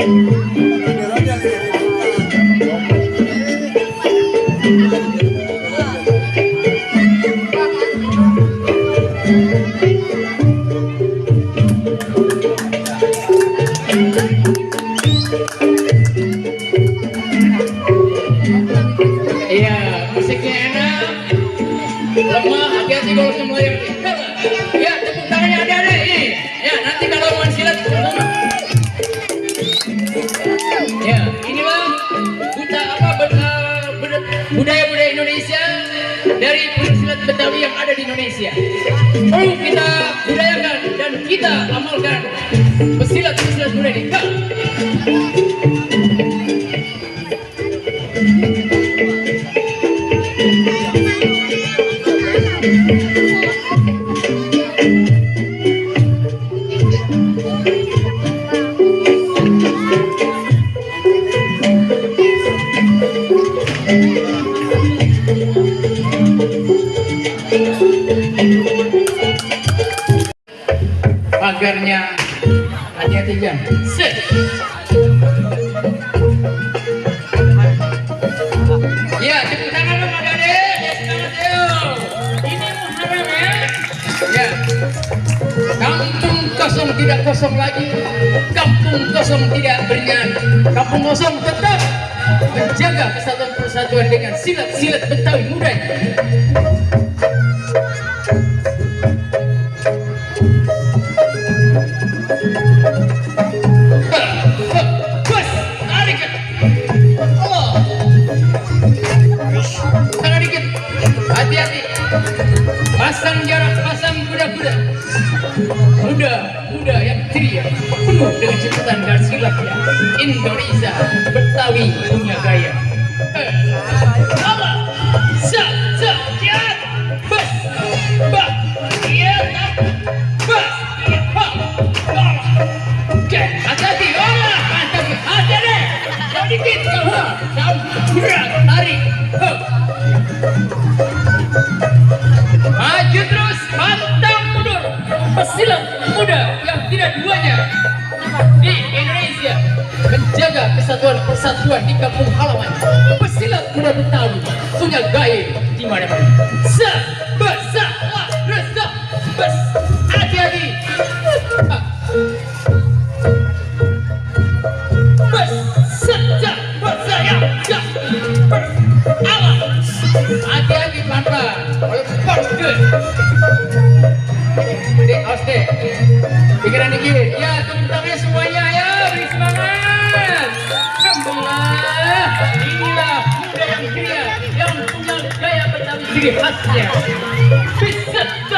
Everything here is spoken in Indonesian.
Iya, musiknya enak, lemah, hati-hati kalau semuanya. Ya, tepuk tangannya adik-adik ini. Ya, nanti kalau main silat, ya, inilah budaya-budaya Indonesia dari silat Betawi yang ada di Indonesia. Perlu kita budayakan dan kita amalkan pesilat budaya ini. Pagarnya hati-hati jam. Set. Ya, tepuk tangan dong adik-adik. Ya, semangat yuk. Ini Muharram ya. Ya. Kampung kosong tidak kosong lagi. Kampung kosong tidak bernyanyi. Kampung kosong tetap menjaga kesatuan persatuan dengan silat-silat Betawi muda. Hati-hati, pasang jarak, pasang kuda-kuda, muda yang ceria, penuh dengan catatan dan silatnya. Indonesia Betawi punya gaya. Allah, siap, kiat, bas, bah, iya, bas, iya, oke, hati-hati, hati-hati, jauh dikit, jauh, tarik, maju terus, pantang mundur. Pesilat muda yang tidak duanya di Indonesia menjaga kesatuan persatuan di kampung halaman. Pesilat muda Betawi punya gaya di mana-mana. Bes, hati-hati. Bes, sejak bersaya, awas. Hati-hati pelan-pelan. Lepas good. Dek, awas dek. Pikiran dikit. Ya, tepuk tangannya semuanya. Ya, beri semangat. Alhamdulillah. Inilah muda yang ceria, yang punya gaya Betawi ciri khasnya. Bisa.